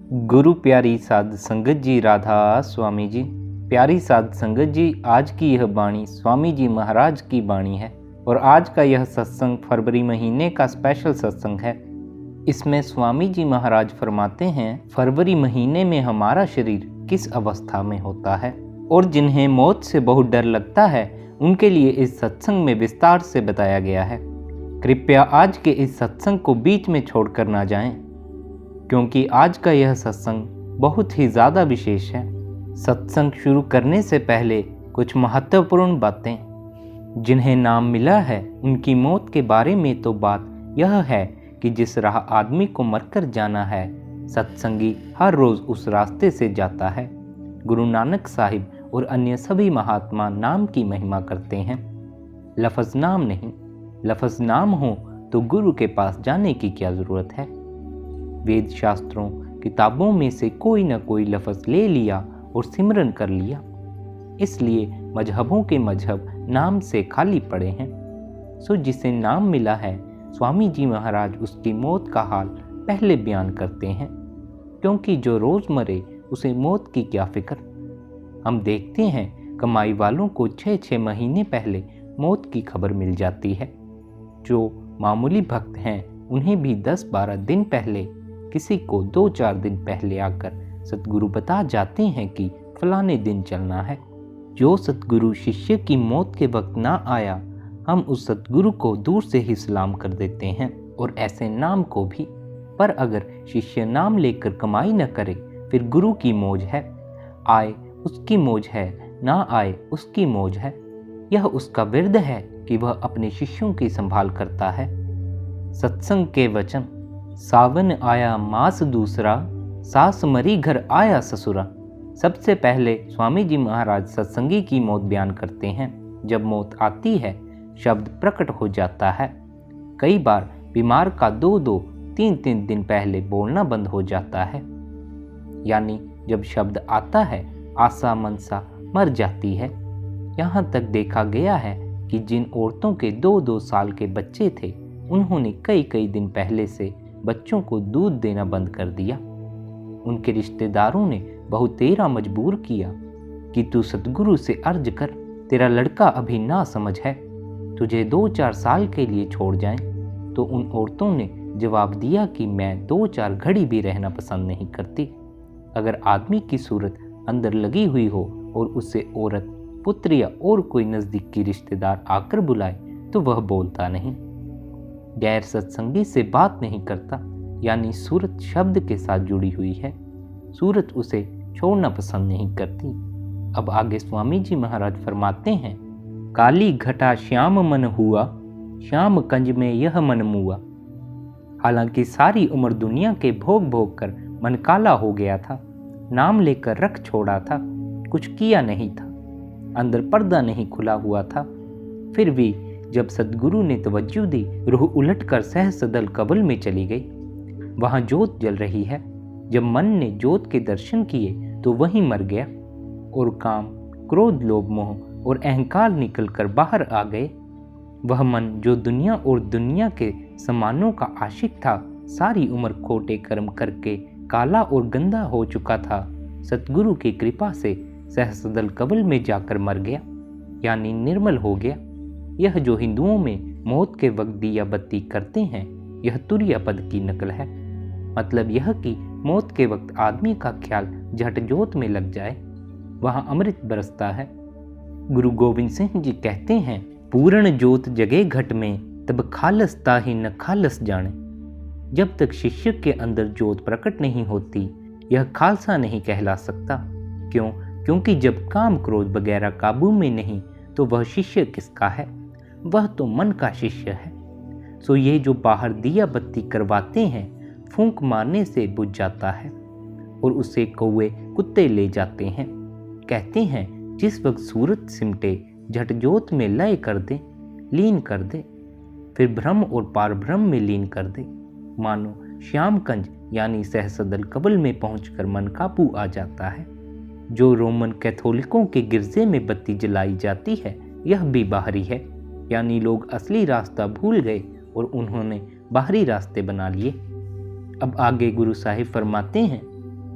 गुरु प्यारी साध संगत जी, राधा स्वामी जी। प्यारी साध संगत जी, आज की यह बाणी स्वामी जी महाराज की बाणी है और आज का यह सत्संग फरवरी महीने का स्पेशल सत्संग है। इसमें स्वामी जी महाराज फरमाते हैं, फरवरी महीने में हमारा शरीर किस अवस्था में होता है और जिन्हें मौत से बहुत डर लगता है उनके लिए इस सत्संग में विस्तार से बताया गया है। कृपया आज के इस सत्संग को बीच में छोड़कर ना जाएं, क्योंकि आज का यह सत्संग बहुत ही ज़्यादा विशेष है। सत्संग शुरू करने से पहले कुछ महत्वपूर्ण बातें। जिन्हें नाम मिला है उनकी मौत के बारे में तो बात यह है कि जिस राह आदमी को मरकर जाना है, सत्संगी हर रोज़ उस रास्ते से जाता है। गुरु नानक साहिब और अन्य सभी महात्मा नाम की महिमा करते हैं, लफ्ज़ नाम नहीं। लफ्ज़ नाम हो तो गुरु के पास जाने की क्या ज़रूरत है। वेद शास्त्रों किताबों में से कोई न कोई लफ्ज़ ले लिया और सिमरन कर लिया, इसलिए मजहबों के मजहब नाम से खाली पड़े हैं। सो जिसे नाम मिला है, स्वामी जी महाराज उसकी मौत का हाल पहले बयान करते हैं, क्योंकि जो रोज़ मरे उसे मौत की क्या फिक्र। हम देखते हैं कमाई वालों को 6-6 महीने पहले मौत की खबर मिल जाती है। जो मामूली भक्त हैं उन्हें भी 10-12 दिन पहले, किसी को 2-4 दिन पहले आकर सतगुरु बता जाते हैं कि फलाने दिन चलना है। जो सतगुरु शिष्य की मौत के वक्त ना आया, हम उस सतगुरु को दूर से ही सलाम कर देते हैं और ऐसे नाम को भी। पर अगर शिष्य नाम लेकर कमाई न करे, फिर गुरु की मौज है। आए उसकी मौज है, ना आए उसकी मौज है। यह उसका विरध है कि वह अपने शिष्यों की संभाल करता है। सत्संग के वचन। सावन आया मास दूसरा, सास मरी घर आया ससुरा। सबसे पहले स्वामी जी महाराज सत्संगी की मौत बयान करते हैं। जब मौत आती है, शब्द प्रकट हो जाता है। कई बार बीमार का 2-2, 3-3 दिन पहले बोलना बंद हो जाता है। यानी जब शब्द आता है, आशा मनसा मर जाती है। यहाँ तक देखा गया है कि जिन औरतों के 2-2 साल के बच्चे थे, उन्होंने कई दिन पहले से बच्चों को दूध देना बंद कर दिया। उनके रिश्तेदारों ने बहुतेरा मजबूर किया कि तू सतगुरु से अर्ज कर, तेरा लड़का अभी ना समझ है, तुझे 2-4 साल के लिए छोड़ जाएं। तो उन औरतों ने जवाब दिया कि मैं 2-4 घड़ी भी रहना पसंद नहीं करती। अगर आदमी की सूरत अंदर लगी हुई हो और उससे औरत, पुत्र या और कोई नज़दीकी रिश्तेदार आकर बुलाए तो वह बोलता नहीं, गैर सत्संगी से बात नहीं करता। यानी सूरत शब्द के साथ जुड़ी हुई है, सूरत उसे छोड़ना पसंद नहीं करती। अब आगे स्वामी जी महाराज फरमाते हैं, काली घटा श्याम मन हुआ, श्याम कंज में यह मन मुआ। हालांकि सारी उम्र दुनिया के भोग भोग कर मन काला हो गया था, नाम लेकर रख छोड़ा था, कुछ किया नहीं था, अंदर पर्दा नहीं खुला हुआ था। फिर भी जब सद्गुरु ने तवज्जो दी, रूह उलटकर सहसदल कब्र में चली गई। वहां जोत जल रही है। जब मन ने जोत के दर्शन किए तो वहीं मर गया और काम, क्रोध, लोभ, मोह और अहंकार निकलकर बाहर आ गए। वह मन जो दुनिया और दुनिया के सामानों का आशिक था, सारी उम्र खोटे कर्म करके काला और गंदा हो चुका था, सतगुरु की कृपा से सहसदल कब्र में जाकर मर गया, यानी निर्मल हो गया। यह जो हिंदुओं में मौत के वक्त दिया बत्ती करते हैं, यह तुरिया पद की नकल है। मतलब यह कि मौत के वक्त आदमी का ख्याल झट जोत में लग जाए, वहां अमृत बरसता है। गुरु गोविंद सिंह जी कहते हैं, पूर्ण जोत जगे घट में, तब खालस ताहि न खालस जाने। जब तक शिष्य के अंदर जोत प्रकट नहीं होती, यह खालसा नहीं कहला सकता। क्यों? क्योंकि जब काम, क्रोध वगैरह काबू में नहीं, तो वह शिष्य किसका है? वह तो मन का शिष्य है। सो ये जो बाहर दिया बत्ती करवाते हैं, फूंक मारने से बुझ जाता है और उसे कौवे कुत्ते ले जाते हैं। कहते हैं, जिस वक्त सूरत सिमटे, झट जोत में लय कर दे, लीन कर दे, फिर भ्रम और पार भ्रम में लीन कर दे। मानो श्यामकंज यानी सहसदल कब्र में पहुंचकर मन काबू आ जाता है। जो रोमन कैथोलिकों के गिरजे में बत्ती जलाई जाती है, यह भी बाहरी है। यानी लोग असली रास्ता भूल गए और उन्होंने बाहरी रास्ते बना लिए। अब आगे गुरु साहिब फरमाते हैं,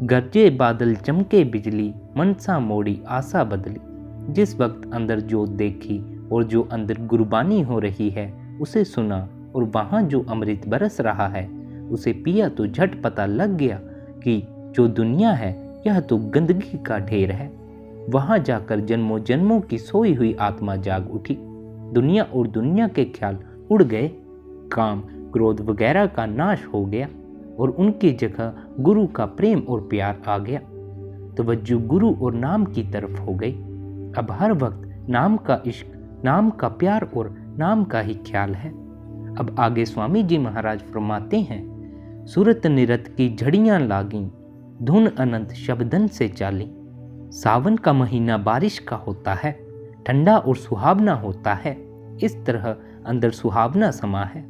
गरजे बादल चमके बिजली, मनसा मोड़ी आशा बदली। जिस वक्त अंदर जोत देखी और जो अंदर गुरबानी हो रही है उसे सुना, और वहाँ जो अमृत बरस रहा है उसे पिया तो झट पता लग गया कि जो दुनिया है यह तो गंदगी का ढेर है। वहाँ जाकर जन्मों जन्मों की सोई हुई आत्मा जाग उठी। दुनिया और दुनिया के ख्याल उड़ गए, काम क्रोध वगैरह का नाश हो गया और उनकी जगह गुरु का प्रेम और प्यार आ गया। तवज्जो गुरु और नाम की तरफ हो गई। अब हर वक्त नाम का इश्क, नाम का प्यार और नाम का ही ख्याल है। अब आगे स्वामी जी महाराज फरमाते हैं, सूरत निरत की झड़ियां लागी, धुन अनंत शब्दन से चाली। सावन का महीना बारिश का होता है, ठंडा और सुहावना होता है। इस तरह अंदर सुहावना समा है।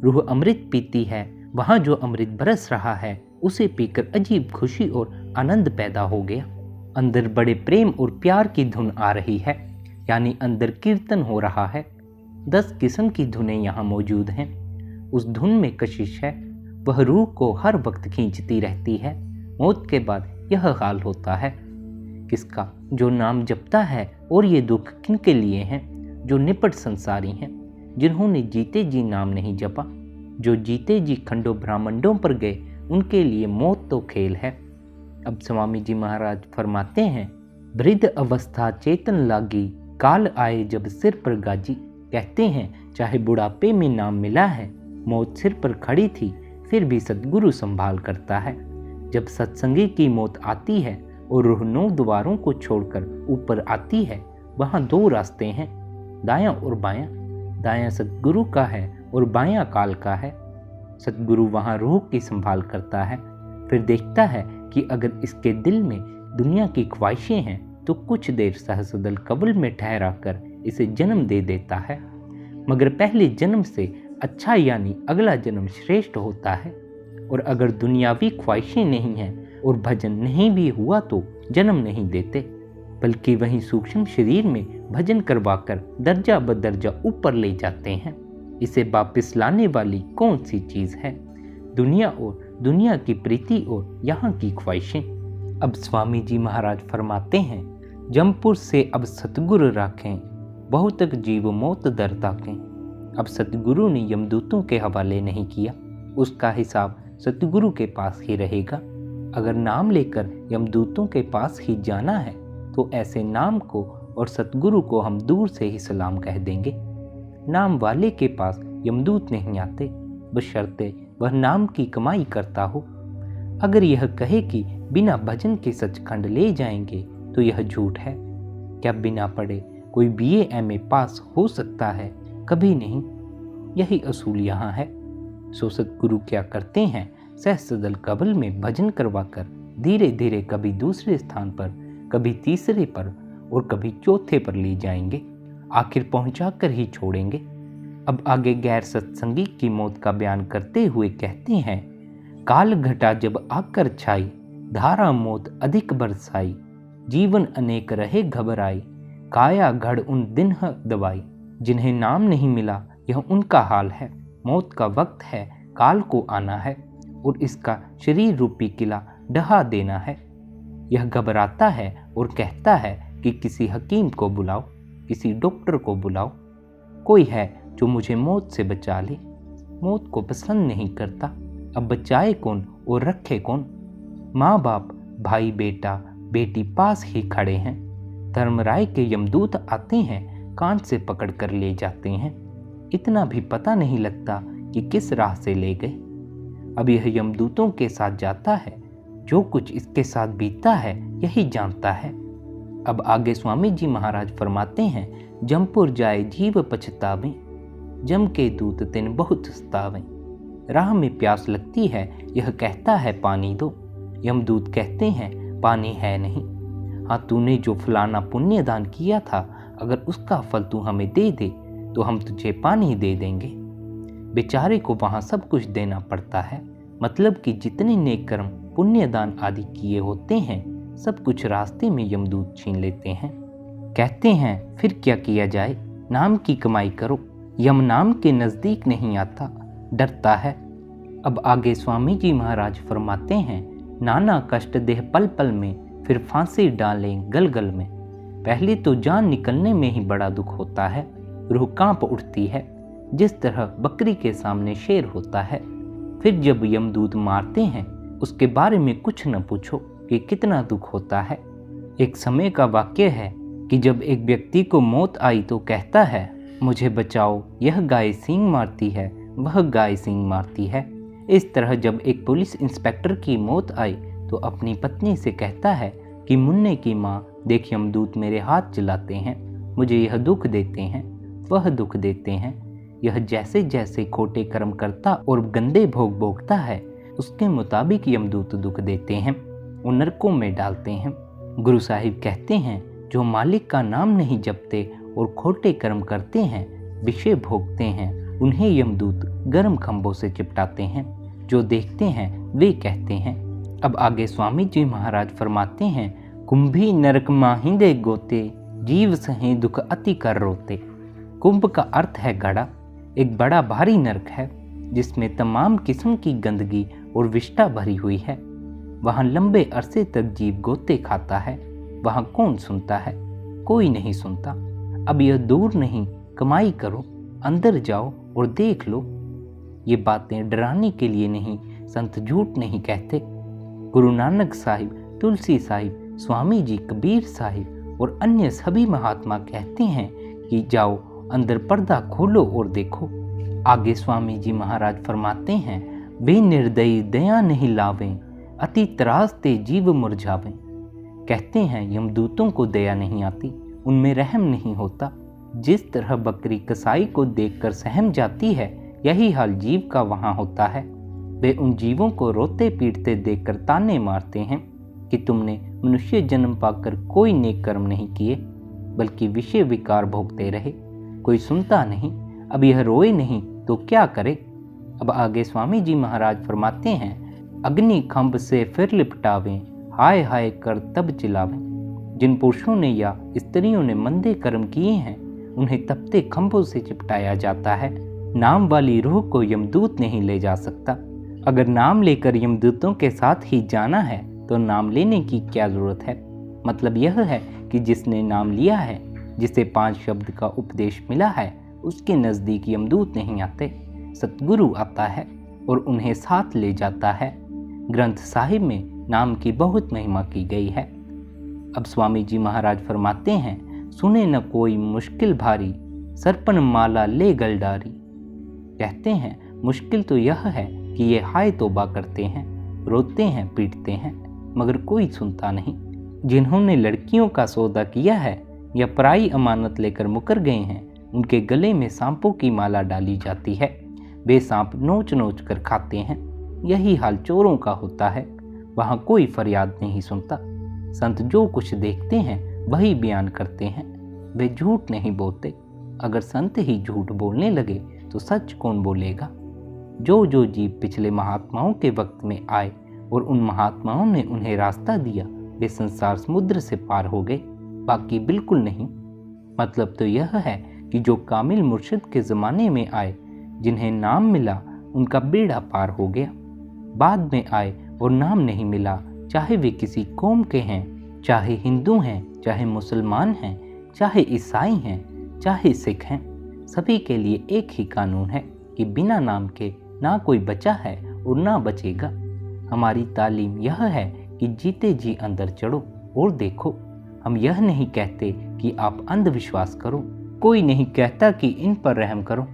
रूह अमृत पीती है, वहाँ जो अमृत बरस रहा है उसे पीकर अजीब खुशी और आनंद पैदा हो गया। अंदर बड़े प्रेम और प्यार की धुन आ रही है, यानी अंदर कीर्तन हो रहा है। 10 किस्म की धुनें यहाँ मौजूद हैं। उस धुन में कशिश है, वह रूह को हर वक्त खींचती रहती है। मौत के बाद यह हाल होता है किसका? जो नाम जपता है। और ये दुख किनके लिए हैं? जो निपट संसारी हैं, जिन्होंने जीते जी नाम नहीं जपा। जो जीते जी खंडों ब्रह्मांडों पर गए, उनके लिए मौत तो खेल है। अब स्वामी जी महाराज फरमाते हैं, वृद्ध अवस्था चेतन लागी, काल आए जब सिर पर गाजी। कहते हैं चाहे बुढ़ापे में नाम मिला है, मौत सिर पर खड़ी थी, फिर भी सतगुरु संभाल करता है। जब सत्संगी की मौत आती है और रूह 9 द्वारों को छोड़कर ऊपर आती है, वहाँ 2 रास्ते हैं, दायां और बायां। दायां सतगुरु का है और बायां काल का है। सतगुरु वहाँ रूह की संभाल करता है, फिर देखता है कि अगर इसके दिल में दुनिया की ख्वाहिशें हैं तो कुछ देर सहसदल कब्र में ठहरा कर इसे जन्म दे देता है। मगर पहले जन्म से अच्छा यानी अगला जन्म श्रेष्ठ होता है। और अगर दुनियावी ख्वाहिशें नहीं हैं और भजन नहीं भी हुआ तो जन्म नहीं देते, बल्कि वहीं सूक्ष्म शरीर में भजन करवाकर दर्जा ब दर्जा ऊपर ले जाते हैं। इसे वापस लाने वाली कौन सी चीज़ है? दुनिया और दुनिया की प्रीति और यहाँ की ख्वाहिशें। अब स्वामी जी महाराज फरमाते हैं, जमपुर से अब सतगुरु राखें, बहुतक जीव मौत दर ताकें। अब सतगुरु ने यमदूतों के हवाले नहीं किया, उसका हिसाब सतगुरु के पास ही रहेगा। अगर नाम लेकर यमदूतों के पास ही जाना है तो ऐसे नाम को और सतगुरु को हम दूर से ही सलाम कह देंगे। नाम वाले के पास यमदूत नहीं आते, बशर्ते वह नाम की कमाई करता हो। अगर यह कहे कि बिना भजन के सचखंड ले जाएंगे तो यह झूठ है। क्या बिना पढ़े कोई BA MA पास हो सकता है? कभी नहीं। यही असूल यहाँ है। सो सतगुरु क्या करते हैं, सहस्रदल कबल में भजन करवाकर धीरे धीरे कभी दूसरे स्थान पर, कभी तीसरे पर और कभी चौथे पर ले जाएंगे, आखिर पहुंचाकर ही छोड़ेंगे। अब आगे गैर सत्संगी की मौत का बयान करते हुए कहते हैं, काल घटा जब आकर छाई, धारा मौत अधिक बरसाई, जीवन अनेक रहे घबराई, काया घड़ उन दिन दवाई। जिन्हें नाम नहीं मिला यह उनका हाल है। मौत का वक्त है, काल को आना है और इसका शरीर रूपी किला ढहा देना है। यह घबराता है और कहता है कि किसी हकीम को बुलाओ, किसी डॉक्टर को बुलाओ, कोई है जो मुझे मौत से बचा ले। मौत को पसंद नहीं करता। अब बचाए कौन और रखे कौन? माँ बाप, भाई बेटा बेटी पास ही खड़े हैं। धर्मराय के यमदूत आते हैं, कान से पकड़ कर ले जाते हैं। इतना भी पता नहीं लगता कि किस राह से ले गए। अब यह यमदूतों के साथ जाता है, जो कुछ इसके साथ बीतता है यही जानता है। अब आगे स्वामी जी महाराज फरमाते हैं, जमपुर जाए जीव पछतावे, जम के दूत तिन बहुत सतावे। राह में प्यास लगती है, यह कहता है पानी दो। यमदूत कहते हैं पानी है नहीं। हाँ, तूने जो फलाना पुण्य दान किया था, अगर उसका फल तू हमें दे दे तो हम तुझे पानी दे देंगे। बेचारे को वहाँ सब कुछ देना पड़ता है, मतलब कि जितने नेक कर्म पुण्य दान आदि किए होते हैं सब कुछ रास्ते में यमदूत छीन लेते हैं। कहते हैं फिर क्या किया जाए, नाम की कमाई करो। यम नाम के नज़दीक नहीं आता, डरता है। अब आगे स्वामी जी महाराज फरमाते हैं, नाना कष्ट देह पल पल में, फिर फांसी डालें गल गल में। पहले तो जान निकलने में ही बड़ा दुख होता है, रूह कांप उठती है, जिस तरह बकरी के सामने शेर होता है। फिर जब यमदूत मारते हैं, उसके बारे में कुछ न पूछो कि कितना दुख होता है। एक समय का वाक्य है कि जब एक व्यक्ति को मौत आई तो कहता है, मुझे बचाओ, यह गाय सींग मारती है, वह गाय सींग मारती है। इस तरह जब एक पुलिस इंस्पेक्टर की मौत आई तो अपनी पत्नी से कहता है कि मुन्ने की माँ, देख यमदूत मेरे हाथ जलाते हैं, मुझे यह दुख देते हैं, वह दुख देते हैं। यह जैसे जैसे खोटे कर्म करता और गंदे भोग भोगता है, उसके मुताबिक यमदूत दुख देते हैं, वो नरकों में डालते हैं। गुरु साहिब कहते हैं, जो मालिक का नाम नहीं जपते और खोटे कर्म करते हैं, विषय भोगते हैं, उन्हें यमदूत गर्म खंभों से चिपटाते हैं। जो देखते हैं वे कहते हैं। अब आगे स्वामी जी महाराज फरमाते हैं, कुंभी नरक माहिंदे गोते, जीव सहे दुख अति कर रोते। कुंभ का अर्थ है घड़ा, एक बड़ा भारी नरक है जिसमें तमाम किस्म की गंदगी और विष्ठा भरी हुई है। वहाँ लंबे अरसे तक जीव गोते खाता है। वहाँ कौन सुनता है? कोई नहीं सुनता। अब यह दूर नहीं, कमाई करो, अंदर जाओ और देख लो। ये बातें डराने के लिए नहीं, संत झूठ नहीं कहते। गुरु नानक साहिब, तुलसी साहिब, स्वामी जी, कबीर साहिब और अन्य सभी महात्मा कहते हैं कि जाओ अंदर पर्दा खोलो और देखो। आगे स्वामी जी महाराज फरमाते हैं, बेनिर्दयी दया नहीं लावें, अति त्रासते जीव मुरझावें। कहते हैं यमदूतों को दया नहीं आती, उनमें रहम नहीं होता। जिस तरह बकरी कसाई को देखकर सहम जाती है, यही हाल जीव का वहाँ होता है। वे उन जीवों को रोते पीटते देखकर ताने मारते हैं कि तुमने मनुष्य जन्म पाकर कोई नेक कर्म नहीं किए, बल्कि विषय विकार भोगते रहे। कोई सुनता नहीं। अब यह रोए नहीं तो क्या करे? अब आगे स्वामी जी महाराज फरमाते हैं, अग्नि खंभ से फिर लिपटावें, हाय हाय कर तब चिल्लावें। जिन पुरुषों ने या स्त्रियों ने मंदे कर्म किए हैं, उन्हें तपते खंभों से चिपटाया जाता है। नाम वाली रूह को यमदूत नहीं ले जा सकता। अगर नाम लेकर यमदूतों के साथ ही जाना है तो नाम लेने की क्या जरूरत है? मतलब यह है कि जिसने नाम लिया है, जिसे 5 शब्द का उपदेश मिला है, उसके नज़दीक यमदूत नहीं आते। सतगुरु आता है और उन्हें साथ ले जाता है। ग्रंथ साहिब में नाम की बहुत महिमा की गई है। अब स्वामी जी महाराज फरमाते हैं, सुने न कोई मुश्किल भारी, सरपन माला ले गलडारी। कहते हैं मुश्किल तो यह है कि ये हाय तौबा करते हैं, रोते हैं, पीटते हैं, मगर कोई सुनता नहीं। जिन्होंने लड़कियों का सौदा किया है या पराई अमानत लेकर मुकर गए हैं, उनके गले में सांपों की माला डाली जाती है। वे सांप नोच नोच कर खाते हैं। यही हाल चोरों का होता है। वहाँ कोई फरियाद नहीं सुनता। संत जो कुछ देखते हैं वही बयान करते हैं। वे झूठ नहीं बोलते। अगर संत ही झूठ बोलने लगे तो सच कौन बोलेगा? जो जो जीव पिछले महात्माओं के वक्त में आए और उन महात्माओं ने उन्हें रास्ता दिया, वे संसार समुद्र से पार हो गए, बाकी बिल्कुल नहीं। मतलब तो यह है कि जो कामिल मुर्शिद के ज़माने में आए, जिन्हें नाम मिला, उनका बेड़ा पार हो गया। बाद में आए और नाम नहीं मिला, चाहे वे किसी कौम के हैं, चाहे हिंदू हैं, चाहे मुसलमान हैं, चाहे ईसाई हैं, चाहे सिख हैं, सभी के लिए एक ही कानून है कि बिना नाम के ना कोई बचा है और ना बचेगा। हमारी तालीम यह है कि जीते जी अंदर चढ़ो और देखो। हम यह नहीं कहते कि आप अंधविश्वास करो, कोई नहीं कहता कि इन पर रहम करो,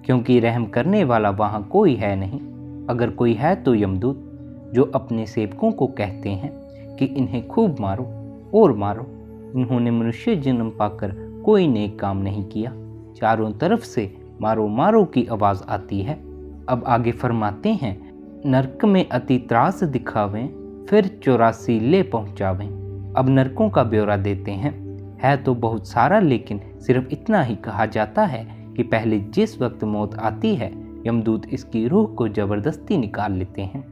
क्योंकि रहम करने वाला वहाँ कोई है नहीं। अगर कोई है तो यमदूत, जो अपने सेवकों को कहते हैं कि इन्हें खूब मारो और मारो। इन्होंने मनुष्य जन्म पाकर कोई नेक काम नहीं किया। चारों तरफ से मारो मारो की आवाज़ आती है। अब आगे फरमाते हैं, नरक में अति त्रास दिखावें, फिर 84 ले पहुँचावें। अब नरकों का ब्यौरा देते हैं। है तो बहुत सारा, लेकिन सिर्फ इतना ही कहा जाता है कि पहले जिस वक्त मौत आती है, यमदूत इसकी रूह को ज़बरदस्ती निकाल लेते हैं।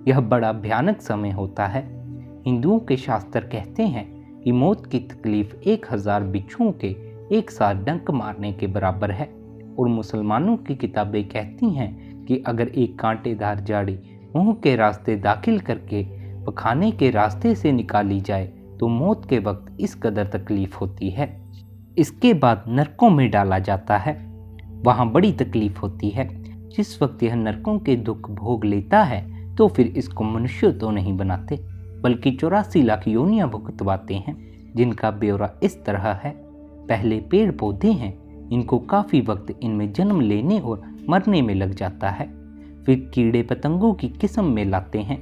यह बड़ा भयानक समय होता है। हिंदुओं के शास्त्र कहते हैं कि मौत की तकलीफ 1000 बिच्छुओं के एक साथ डंक मारने के बराबर है, और मुसलमानों की किताबें कहती हैं कि अगर एक कांटेदार जाड़ी मुंह के रास्ते दाखिल करके पखाने के रास्ते से निकाली जाए तो मौत के वक्त इस कदर तकलीफ होती है। इसके बाद नरकों में डाला जाता है, वहाँ बड़ी तकलीफ होती है। जिस वक्त यह नरकों के दुख भोग लेता है तो फिर इसको मनुष्य तो नहीं बनाते, बल्कि 84 लाख योनियां भुगतवाते हैं, जिनका ब्यौरा इस तरह है। पहले पेड़ पौधे हैं, इनको काफ़ी वक्त इनमें जन्म लेने और मरने में लग जाता है। फिर कीड़े पतंगों की किस्म में लाते हैं,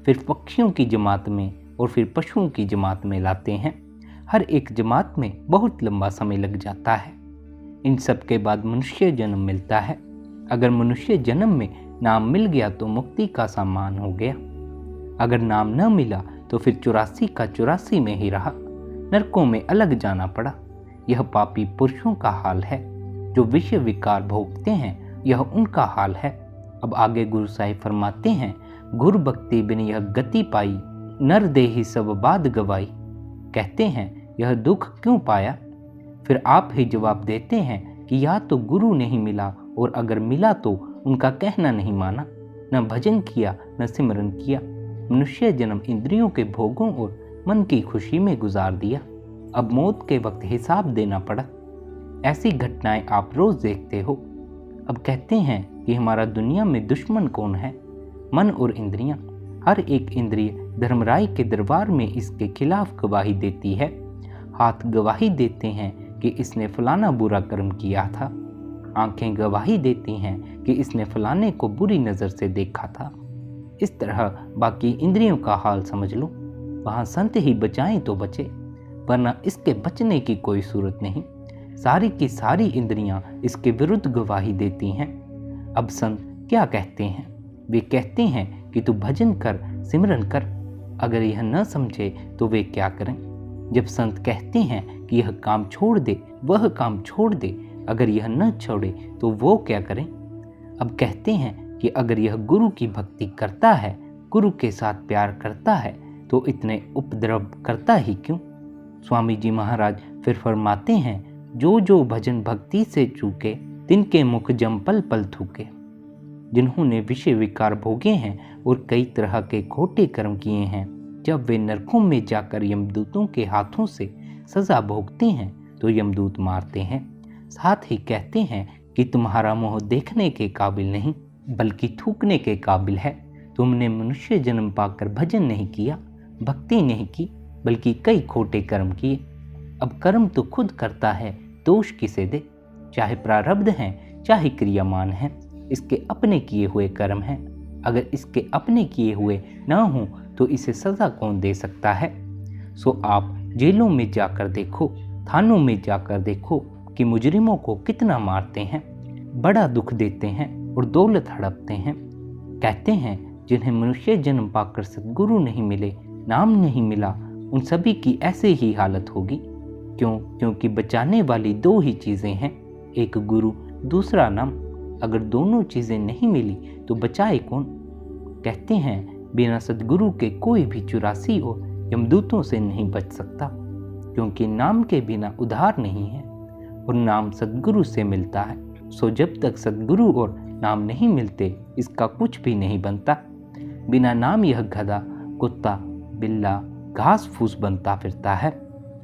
फिर पक्षियों की जमात में और फिर पशुओं की जमात में लाते हैं। हर एक जमात में बहुत लंबा समय लग जाता है। इन सब के बाद मनुष्य जन्म मिलता है। अगर मनुष्य जन्म में नाम मिल गया तो मुक्ति का सामान हो गया। अगर नाम न मिला तो फिर 84 का 84 में ही रहा, नरकों में अलग जाना पड़ा। यह पापी पुरुषों का हाल है। जो विषय विकार भोगते हैं, यह उनका हाल है। अब आगे गुरु साहिब फरमाते हैं, गुरु भक्ति बिन यह गति पाई, नर देही सब बात गवाई। कहते हैं यह दुख क्यों पाया? फिर आप ही जवाब देते हैं कि या तो गुरु नहीं मिला, और अगर मिला तो उनका कहना नहीं माना, न भजन किया न सिमरन किया। मनुष्य जन्म इंद्रियों के भोगों और मन की खुशी में गुजार दिया। अब मौत के वक्त हिसाब देना पड़ा। ऐसी घटनाएं आप रोज देखते हो। अब कहते हैं कि हमारा दुनिया में दुश्मन कौन है? मन और इंद्रियां। हर एक इंद्रिय धर्मराय के दरबार में इसके खिलाफ गवाही देती है। हाथ गवाही देते हैं कि इसने फलाना बुरा कर्म किया था। आंखें गवाही देती हैं कि इसने फलाने को बुरी नज़र से देखा था। इस तरह बाकी इंद्रियों का हाल समझ लो। वहाँ संत ही बचाएं तो बचे, वरना इसके बचने की कोई सूरत नहीं। सारी की सारी इंद्रियां इसके विरुद्ध गवाही देती हैं। अब संत क्या कहते हैं? वे कहते हैं कि तू भजन कर, सिमरन कर। अगर यह न समझे तो वे क्या करें? जब संत कहते हैं कि यह काम छोड़ दे, वह काम छोड़ दे, अगर यह न छोड़े तो वो क्या करें? अब कहते हैं कि अगर यह गुरु की भक्ति करता है, गुरु के साथ प्यार करता है, तो इतने उपद्रव करता ही क्यों? स्वामी जी महाराज फिर फरमाते हैं, जो जो भजन भक्ति से चूके, तिनके मुख जम पल पल थूके। जिन्होंने विषय विकार भोगे हैं और कई तरह के खोटे कर्म किए हैं, जब वे नरकों में जाकर यमदूतों के हाथों से सजा भोगते हैं तो यमदूत मारते हैं। साथ ही कहते हैं कि तुम्हारा मुंह देखने के काबिल नहीं, बल्कि थूकने के काबिल है। तुमने मनुष्य जन्म पाकर भजन नहीं किया, भक्ति नहीं की, बल्कि कई खोटे कर्म किए। अब कर्म तो खुद करता है, दोष किसे दे? चाहे प्रारब्ध हैं, चाहे क्रियामान हैं, इसके अपने किए हुए कर्म हैं। अगर इसके अपने किए हुए ना हों तो इसे सजा कौन दे सकता है? सो आप जेलों में जाकर देखो, थानों में जाकर देखो कि मुजरिमों को कितना मारते हैं, बड़ा दुख देते हैं और दौलत हड़पते हैं। कहते हैं जिन्हें मनुष्य जन्म पाकर सद्गुरु नहीं मिले, नाम नहीं मिला, उन सभी की ऐसे ही हालत होगी। क्यों? क्योंकि बचाने वाली दो ही चीज़ें हैं, एक गुरु, दूसरा नाम। अगर दोनों चीज़ें नहीं मिली तो बचाए कौन? कहते हैं बिना सद्गुरु के कोई भी 84 और यमदूतों से नहीं बच सकता, क्योंकि नाम के बिना उद्धार नहीं है और नाम सद्गुरु से मिलता है। सो जब तक सद्गुरु और नाम नहीं मिलते, इसका कुछ भी नहीं बनता। बिना नाम यह गधा, कुत्ता, बिल्ला, घास फूस बनता फिरता है।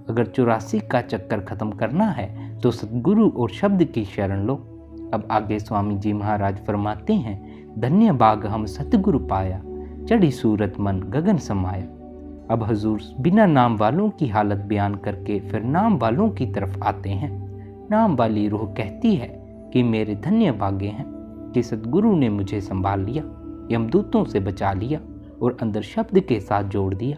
अगर 84 का चक्कर खत्म करना है तो सद्गुरु और शब्द की शरण लो। अब आगे स्वामी जी महाराज फरमाते हैं, धन्य बाग हम सतगुरु पाया, चढ़ी सूरत मन गगन समाया। अब हजूर बिना नाम वालों की हालत बयान करके फिर नाम वालों की तरफ आते हैं। नाम वाली रूह कहती है कि मेरे धन्य भागे हैं कि सतगुरु ने मुझे संभाल लिया, यमदूतों से बचा लिया और अंदर शब्द के साथ जोड़ दिया।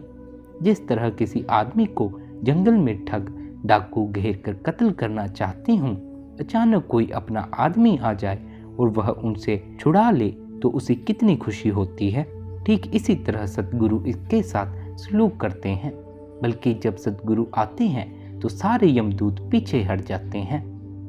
जिस तरह किसी आदमी को जंगल में ठग डाकू घेर कर कत्ल करना चाहते हूँ, अचानक कोई अपना आदमी आ जाए और वह उनसे छुड़ा ले तो उसे कितनी खुशी होती है। ठीक इसी तरह सतगुरु इसके साथ सलूक करते हैं, बल्कि जब सतगुरु आते हैं तो सारे यमदूत पीछे हट जाते हैं।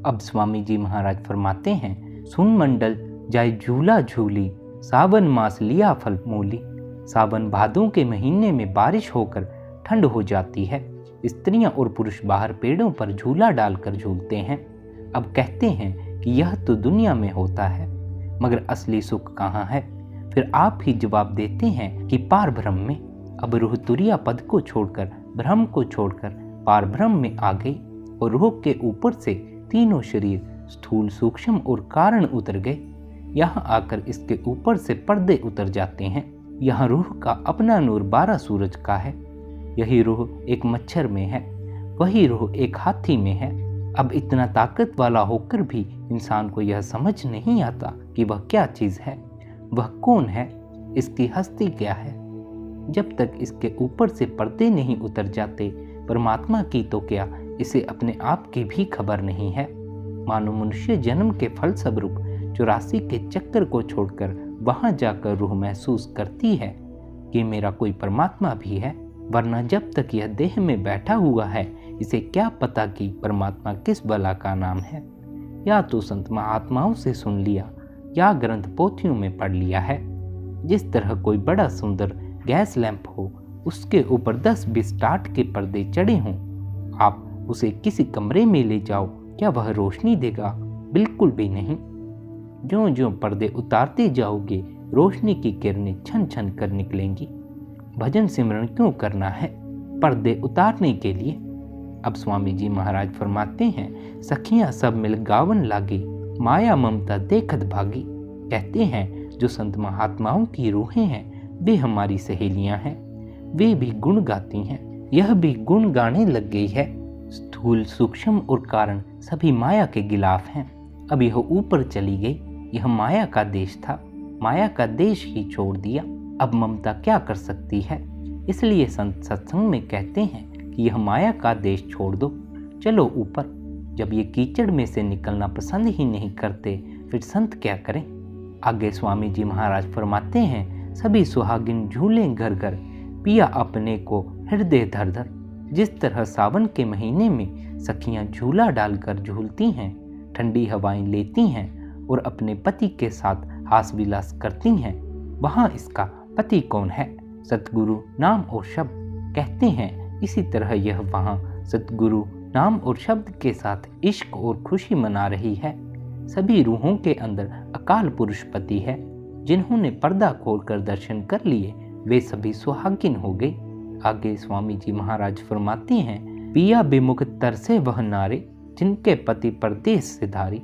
अब स्वामी जी महाराज फरमाते हैं, सुन मंडल जाय झूला झूली, सावन मास लिया फल मूली। सावन भादों के महीने में बारिश होकर ठंड हो जाती है। स्त्रियां और पुरुष बाहर पेड़ों पर झूला डालकर झूलते हैं। अब कहते हैं कि यह तो दुनिया में होता है, मगर असली सुख कहाँ है? फिर आप ही जवाब देते हैं कि पार ब्रह्म में। अब रूह तुरिया पद को छोड़कर, ब्रह्म को छोड़कर पार ब्रह्म में आ गई और रूह के ऊपर से तीनों शरीर स्थूल, सूक्ष्म और कारण उतर गए। यहाँ आकर इसके ऊपर से पर्दे उतर जाते हैं। यहाँ रूह का अपना नूर 12 सूरज का है। यही रूह एक मच्छर में है, वही रूह एक हाथी में है। अब इतना ताकत वाला होकर भी इंसान को यह समझ नहीं आता कि वह क्या चीज़ है, वह कौन है, इसकी हस्ती क्या है। जब तक इसके ऊपर से पर्दे नहीं उतर जाते परमात्मा की तो क्या, इसे अपने आप की भी खबर नहीं है। मानो मनुष्य जन्म के फलस्वरूप 84 के चक्कर को छोड़कर वहां जाकर रूह महसूस करती है कि मेरा कोई परमात्मा भी है, वरना जब तक यह देह में बैठा हुआ है इसे क्या पता कि परमात्मा किस बला का नाम है। या तो संत महात्माओं से सुन लिया या ग्रंथ पोथियों में पढ़ लिया है। जिस तरह कोई बड़ा सुंदर गैस लैंप हो, उसके ऊपर 10-20 टाट के पर्दे चढ़े हों, आप उसे किसी कमरे में ले जाओ, क्या वह रोशनी देगा? बिल्कुल भी नहीं। ज्यों ज्यों पर्दे उतारते जाओगे रोशनी की किरणें छन छन कर निकलेंगी। भजन सिमरन क्यों करना है? पर्दे उतारने के लिए। अब स्वामी जी महाराज फरमाते हैं, सखियां सब मिल गावन लागे, माया ममता देखत भागी। कहते हैं जो संत महात्माओं की रूहें हैं वे हमारी सहेलियां हैं, वे भी गुण गाती हैं, यह भी गुण गाने लग गई है। स्थूल, सूक्ष्म और कारण सभी माया के गिलाफ हैं। अब यह ऊपर चली गई, यह माया का देश था, माया का देश ही छोड़ दिया। अब ममता क्या कर सकती है? इसलिए संत सत्संग में कहते हैं कि यह माया का देश छोड़ दो, चलो ऊपर। जब ये कीचड़ में से निकलना पसंद ही नहीं करते फिर संत क्या करें? आगे स्वामी जी महाराज फरमाते हैं, सभी सुहागिन झूले घर घर, पिया अपने को हृदय धर धर। जिस तरह सावन के महीने में सखियां झूला डालकर झूलती हैं, ठंडी हवाएं लेती हैं और अपने पति के साथ हास विलास करती हैं, वहाँ इसका पति कौन है? सतगुरु नाम और शब्द। कहते हैं इसी तरह यह वहाँ सतगुरु नाम और शब्द के साथ इश्क और खुशी मना रही है। सभी रूहों के अंदर अकाल पुरुष पति है। जिन्होंने पर्दा खोलकर दर्शन कर लिए वे सभी सुहागिन हो गई। आगे स्वामी जी महाराज फरमाते हैं, पिया विमुख तरसे वह नारे, जिनके पति परदेश से धारी।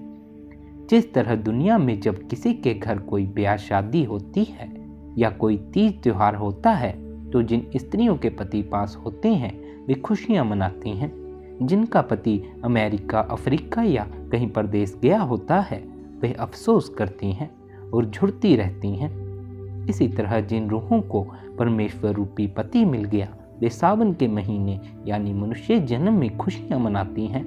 जिस तरह दुनिया में जब किसी के घर कोई ब्याह शादी होती है या कोई तीज त्योहार होता है तो जिन स्त्रियों के पति पास होते हैं वे खुशियां मनाती हैं। जिनका पति अमेरिका, अफ्रीका या कहीं परदेश गया होता है वे अफसोस करती हैं और झुरती रहती हैं। इसी तरह जिन रूहों को परमेश्वर रूपी पति मिल गया वे सावन के महीने यानी मनुष्य जन्म में खुशियां मनाती हैं,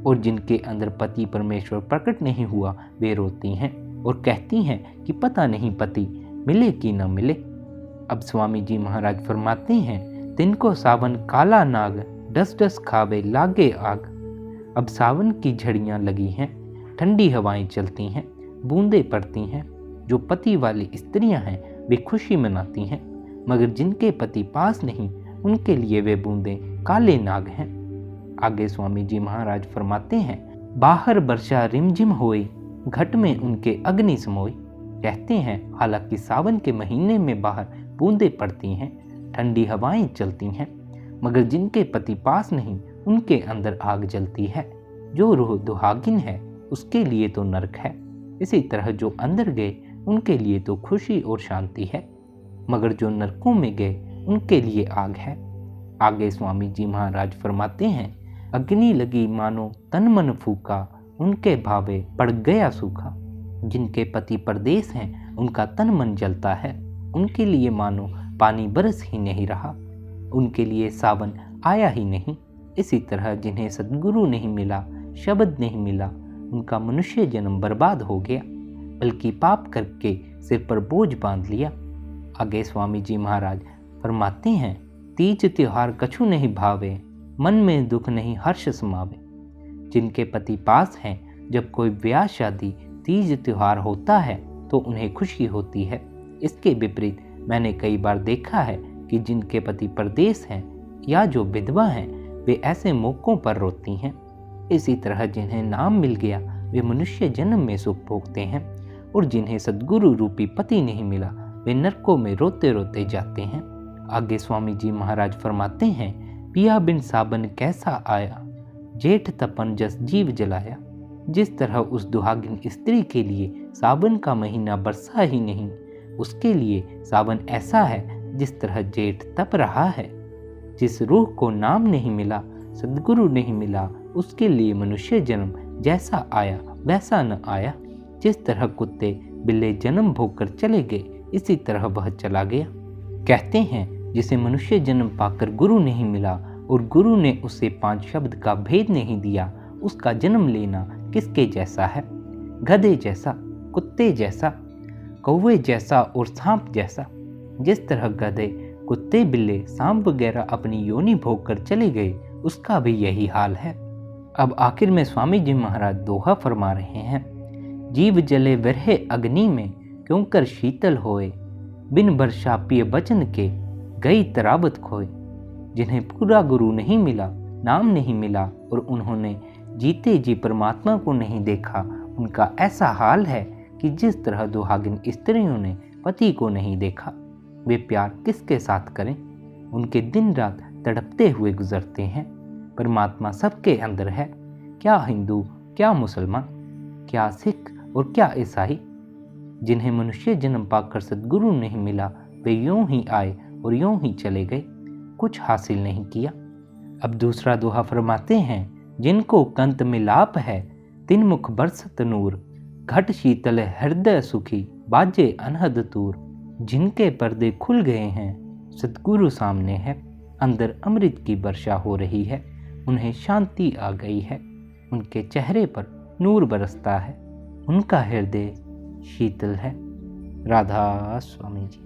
और जिनके अंदर पति परमेश्वर प्रकट नहीं हुआ वे रोती हैं और कहती हैं कि पता नहीं पति मिले कि न मिले। अब स्वामी जी महाराज फरमाते हैं, तिनको सावन काला नाग, डस डस खावे लागे आग। अब सावन की झड़ियाँ लगी हैं, ठंडी हवाएं चलती हैं, बूंदें पड़ती हैं। जो पति वाली स्त्रियां हैं वे खुशी मनाती हैं, मगर जिनके पति पास नहीं उनके लिए वे बूंदें काले नाग हैं। आगे स्वामी जी महाराज फरमाते हैं, बाहर वर्षा रिमझिम होई, घट में उनके अग्नि समोई। कहते हैं हालांकि सावन के महीने में बाहर बूंदें पड़ती हैं, ठंडी हवाएं चलती हैं, मगर जिनके पति पास नहीं उनके अंदर आग जलती है। जो रूह दुहागिन है उसके लिए तो नरक है। इसी तरह जो अंदर गए उनके लिए तो खुशी और शांति है, मगर जो नरकों में गए उनके लिए आग है। आगे स्वामी जी महाराज फरमाते हैं, अग्नि लगी मानो तन मन फूका, उनके भावे पड़ गया सूखा। जिनके पति परदेश हैं उनका तन मन जलता है, उनके लिए मानो पानी बरस ही नहीं रहा, उनके लिए सावन आया ही नहीं। इसी तरह जिन्हें सद्गुरु नहीं मिला, शब्द नहीं मिला, उनका मनुष्य जन्म बर्बाद हो गया, बल्कि पाप करके सिर पर बोझ बांध लिया। आगे स्वामी जी महाराज फरमाते हैं, तीज त्योहार कछु नहीं भावे, मन में दुख नहीं हर्ष समावे। जिनके पति पास हैं जब कोई ब्याह शादी तीज त्योहार होता है तो उन्हें खुशी होती है। इसके विपरीत मैंने कई बार देखा है कि जिनके पति परदेश हैं या जो विधवा हैं वे ऐसे मौकों पर रोती हैं। इसी तरह जिन्हें नाम मिल गया वे मनुष्य जन्म में सुख भोगते हैं, और जिन्हें सद्गुरु रूपी पति नहीं मिला वे नरकों में रोते रोते जाते हैं। आगे स्वामी जी महाराज फरमाते हैं, पिया बिन साबन कैसा आया, जेठ तपन जस जीव जलाया। जिस तरह उस दुहागिन स्त्री के लिए सावन का महीना बरसा ही नहीं, उसके लिए सावन ऐसा है जिस तरह जेठ तप रहा है। जिस रूह को नाम नहीं मिला, सद्गुरु नहीं मिला, उसके लिए मनुष्य जन्म जैसा आया वैसा न आया। जिस तरह कुत्ते बिल्ले जन्म भोग कर चले गए, इसी तरह वह चला गया। कहते हैं, जिसे मनुष्य जन्म पाकर गुरु नहीं मिला और गुरु ने उसे 5 शब्द का भेद नहीं दिया, उसका जन्म लेना किसके जैसा है? गधे जैसा, कुत्ते जैसा, कौवे जैसा और सांप जैसा। जिस तरह गधे, कुत्ते, बिल्ले, सांप वगैरह अपनी योनि भोग कर चले गए, उसका भी यही हाल है। अब आखिर में स्वामी जी महाराज दोहा फरमा रहे हैं, जीव जले विरह अग्नि में, क्यों कर शीतल होए, बिन वर्षा पिय बचन के, गई तराबत खोए। जिन्हें पूरा गुरु नहीं मिला, नाम नहीं मिला और उन्होंने जीते जी परमात्मा को नहीं देखा, उनका ऐसा हाल है कि जिस तरह दुहागिन स्त्रियों ने पति को नहीं देखा, वे प्यार किसके साथ करें? उनके दिन रात तड़पते हुए गुजरते हैं। परमात्मा सबके अंदर है, क्या हिंदू, क्या मुसलमान, क्या सिख और क्या ईसाई। जिन्हें मनुष्य जन्म पाकर सद्गुरु नहीं मिला, वे यूं ही आए और यूं ही चले गए, कुछ हासिल नहीं किया। अब दूसरा दोहा फरमाते हैं, जिनको कंत मिलाप है, तिन मुख बरसत नूर, घट शीतल हृदय सुखी, बाजे अनहद तूर। जिनके पर्दे खुल गए हैं, सद्गुरु सामने है, अंदर अमृत की वर्षा हो रही है, उन्हें शांति आ गई है, उनके चेहरे पर नूर बरसता है, उनका हृदय शीतल है। राधा स्वामी जी।